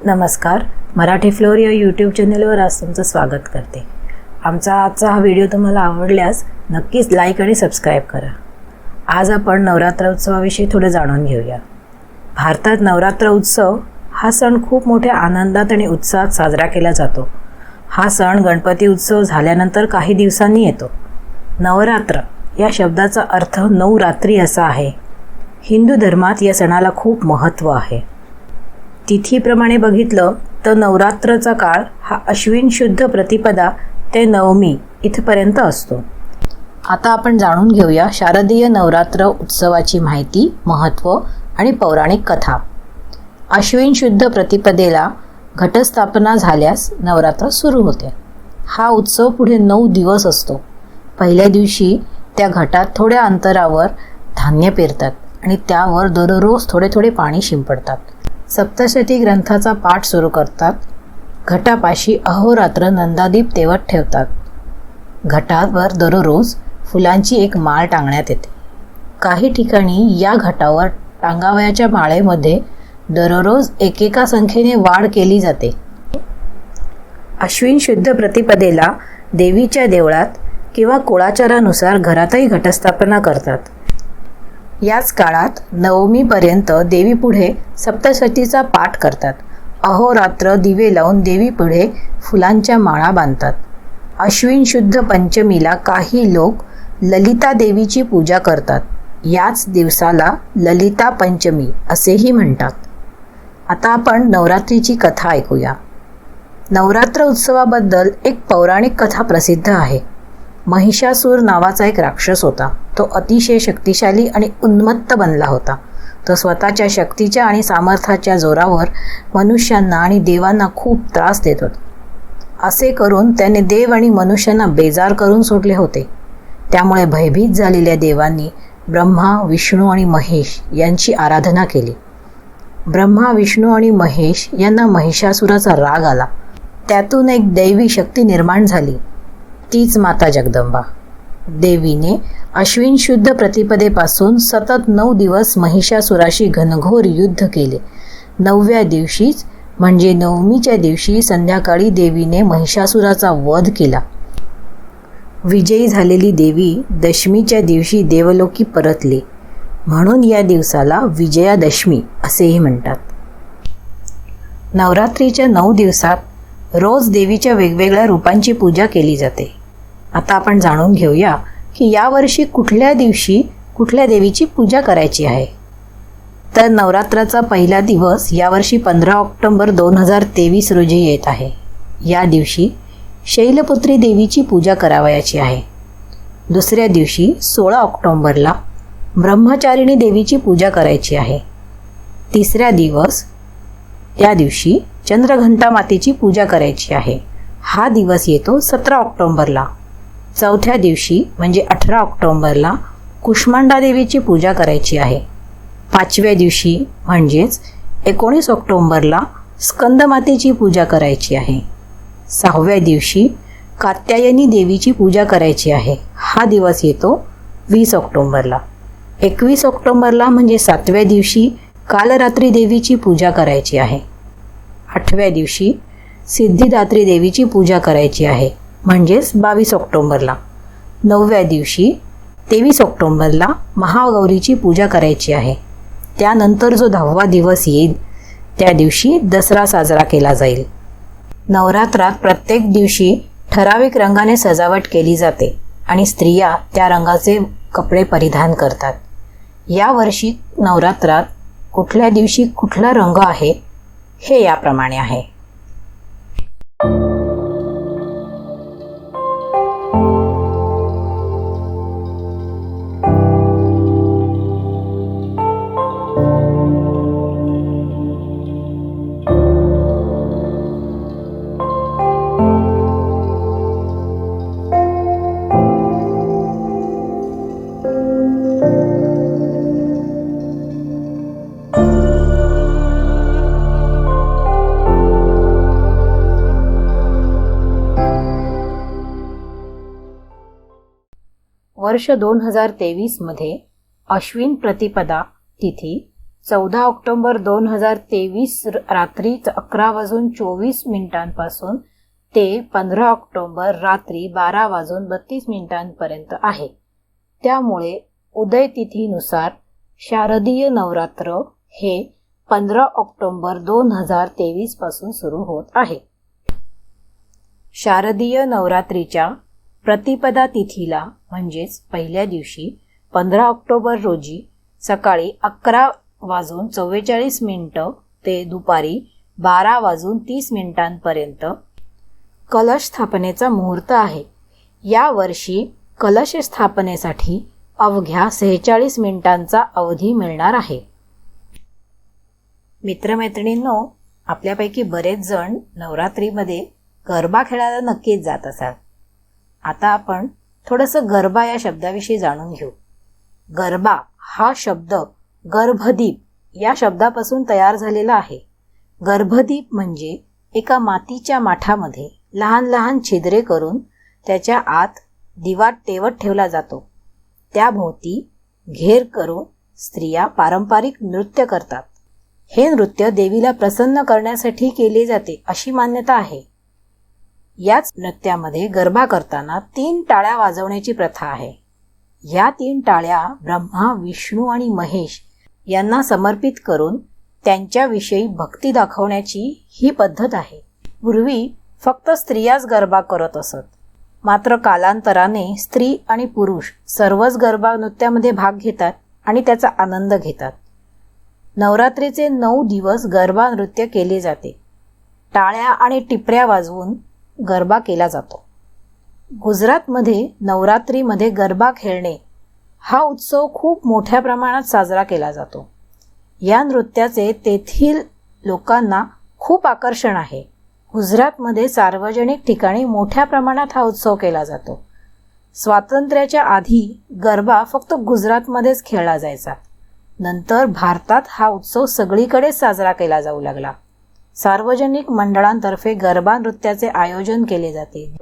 नमस्कार. मराठी फ्लोर या यूट्यूब चॅनलवर आज तुमचं स्वागत करते. आजचा हा व्हिडिओ तुम्हाला आवडल्यास नक्कीच लाईक आणि सबस्क्राईब करा. आज आपण नवरात्र उत्सवाविषयी थोडं जाणून घेऊया. भारतात नवरात्र उत्सव हा सण खूप मोठ्या आनंदात आणि उत्साहात साजरा केला जातो. हा सण गणपती उत्सव झाल्यानंतर काही दिवसांनी येतो. नवरात्र या शब्दाचा अर्थ 9 रात्री असा आहे. हिंदू धर्मात या सणाला खूप महत्त्व आहे. तिथीप्रमाणे बघितलं तर नवरात्रचा काळ हा अश्विन शुद्ध प्रतिपदा ते नवमी इथपर्यंत असतो. आता आपण जाणून घेऊया शारदीय नवरात्र उत्सवाची माहिती, महत्त्व आणि पौराणिक कथा. अश्विन शुद्ध प्रतिपदेला घटस्थापना झाल्यास नवरात्र सुरू होते. हा उत्सव पुढे 9 दिवस असतो. पहिल्या दिवशी त्या घटात थोड्या अंतरावर धान्य पेरतात आणि त्यावर दररोज थोडे थोडे पाणी शिंपडतात. सप्तशती ग्रंथाचा पाठ सुरू करतात. घटापाशी अहोरात्र नंदादीप तेवत ठेवतात. घटावर दररोज फुलांची एक माळ टांगण्यात येते. काही ठिकाणी या घटावर टांगावयाच्या माळेमध्ये दररोज एकेका संख्येने वाढ केली जाते. अश्विन शुद्ध प्रतिपदेला देवीच्या देवळात किंवा कुळाचारानुसार घरातही घटस्थापना करतात. याच काळात नवमीपर्यंत देवीपुढे सप्तशतीचा पाठ करतात. अहोरात्र दिवे लावून देवीपुढे फुलांच्या माळा बांधतात. अश्विन शुद्ध पंचमीला काही लोक ललिता देवीची पूजा करतात. याच दिवसाला ललिता पंचमी असेही म्हणतात. आता आपण नवरात्रीची कथा ऐकूया. नवरात्र उत्सवाबद्दल एक पौराणिक कथा प्रसिद्ध आहे. महिषासूर नावाचा एक राक्षस होता. तो अतिशय शक्तिशाली आणि उन्मत्त बनला होता. तो स्वतःच्या शक्तीच्या आणि सामर्थ्याच्या जोरावर मनुष्यांना आणि देवांना खूप त्रास देत होता. असे करून त्याने देव आणि मनुष्यांना बेजार करून सोडले होते. त्यामुळे भयभीत झालेल्या देवांनी ब्रह्मा, विष्णू आणि महेश यांची आराधना केली. ब्रह्मा, विष्णू आणि महेश यांना महिषासुराचा राग आला. त्यातून एक दैवी शक्ती निर्माण झाली, तीच माता जगदंबा. देवीने अश्विन शुद्ध प्रतिपदेपासून सतत 9 दिवस महिषासुराशी घनघोर युद्ध केले. 9व्या दिवशीच म्हणजे नवमीच्या दिवशी संध्याकाळी देवीने महिषासुराचा वध केला. विजयी झालेली देवी दशमीच्या दिवशी देवलोकी परतली, म्हणून या दिवसाला विजयादशमी असेही म्हणतात. नवरात्रीच्या 9 दिवसात रोज देवीच्या वेगवेगळ्या रूपांची पूजा केली जाते. आता आपण जाणून घेऊया की यावर्षी कुठल्या दिवशी कुठल्या देवीची पूजा करायची आहे. तर नवरात्राचा पहिला दिवस यावर्षी 15 ऑक्टोबर 2023 रोजी येत आहे. या दिवशी शैलपुत्री देवीची पूजा करावयाची आहे. दुसऱ्या दिवशी 16 ऑक्टोबरला ब्रह्मचारिणी देवीची पूजा करायची आहे. तिसऱ्या दिवस या दिवशी चंद्रघंटा मातेची पूजा करायची आहे. हा दिवस येतो 17 ऑक्टोबरला. चौथ्या दिवशी म्हणजे 18 ऑक्टोबरला कुष्मांडा देवीची पूजा करायची आहे. 5व्या दिवशी म्हणजेच 19 ऑक्टोबरला स्कंदमातेची पूजा करायची आहे. 6व्या दिवशी कात्यायनी देवीची पूजा करायची आहे. हा दिवस येतो 20 ऑक्टोबरला. 21 ऑक्टोबरला म्हणजे 7व्या दिवशी कालरात्री देवीची पूजा करायची आहे. 8व्या दिवशी सिद्धिदात्री देवीची पूजा करायची आहे, म्हणजेच 22 ऑक्टोबरला. 9व्या दिवशी 23 ऑक्टोबरला महागौरीची पूजा करायची आहे. त्यानंतर जो 10वा दिवस येईल त्या दिवशी दसरा साजरा केला जाईल. नवरात्रात प्रत्येक दिवशी ठराविक रंगाने सजावट केली जाते आणि स्त्रिया त्या रंगाचे कपडे परिधान करतात. यावर्षी नवरात्रात कुठल्या दिवशी कुठला रंग आहे हे याप्रमाणे आहे. वर्ष 2023 मध्ये अश्विन प्रतिपदा तिथी 14 ऑक्टोबर 2023 रात्री 11:24 ते 15 ऑक्टोबर रात्री 12:32 आहे. त्यामुळे उदय तिथीनुसार शारदीय नवरात्र हे 15 ऑक्टोबर 2023 पासून सुरू होत आहे. शारदीय नवरात्रीच्या प्रतिपदा तिथीला म्हणजेच पहिल्या दिवशी 15 ऑक्टोबर रोजी सकाळी 11:44 ते दुपारी 12:30 कलश स्थापनेचा मुहूर्त आहे. या वर्षी कलश स्थापनेसाठी अवघ्या 46 मिनिटांचा अवधी मिळणार आहे. मित्रमैत्रिणींनो, आपल्यापैकी बरेच जण नवरात्रीमध्ये गरबा खेळायला नक्कीच जात असाल. आता आपण थोडंसं गरबा या शब्दाविषयी जाणून घेऊ. गरबा हा शब्द गर्भदीप या शब्दापासून तयार झालेला आहे. गर्भदीप म्हणजे एका मातीच्या माठामध्ये लहान लहान छिद्रे करून त्याच्या आत दिवा तेवत ठेवला जातो. त्याभोवती घेर करून स्त्रिया पारंपरिक नृत्य करतात. हे नृत्य देवीला प्रसन्न करण्यासाठी केले जाते अशी मान्यता आहे. याच नृत्यामध्ये गरबा करताना 3 टाळ्या वाजवण्याची प्रथा आहे. या 3 टाळ्या ब्रह्मा, विष्णू आणि महेश यांना समर्पित करून त्यांच्याविषयी भक्ती दाखवण्याची ही पद्धत आहे. पूर्वी फक्त स्त्रियाच गरबा करत असत. मात्र कालांतराने स्त्री आणि पुरुष सर्वच गरबा नृत्यामध्ये भाग घेतात आणि त्याचा आनंद घेतात. नवरात्रीचे 9 दिवस गरबा नृत्य केले जाते. टाळ्या आणि टिपऱ्या वाजवून गरबा केला जातो. गुजरातमध्ये नवरात्रीमध्ये गरबा खेळणे हा उत्सव खूप मोठ्या प्रमाणात साजरा केला जातो. या नृत्याचे तेथील लोकांना खूप आकर्षण आहे. गुजरातमध्ये सार्वजनिक ठिकाणी मोठ्या प्रमाणात हा उत्सव केला जातो. स्वातंत्र्याच्या आधी गरबा फक्त गुजरातमध्येच खेळला जायचा. नंतर भारतात हा उत्सव सगळीकडे साजरा केला जाऊ लागला. सार्वजनिक मंडळांतर्फे गरबा नृत्याचे आयोजन केले जाते.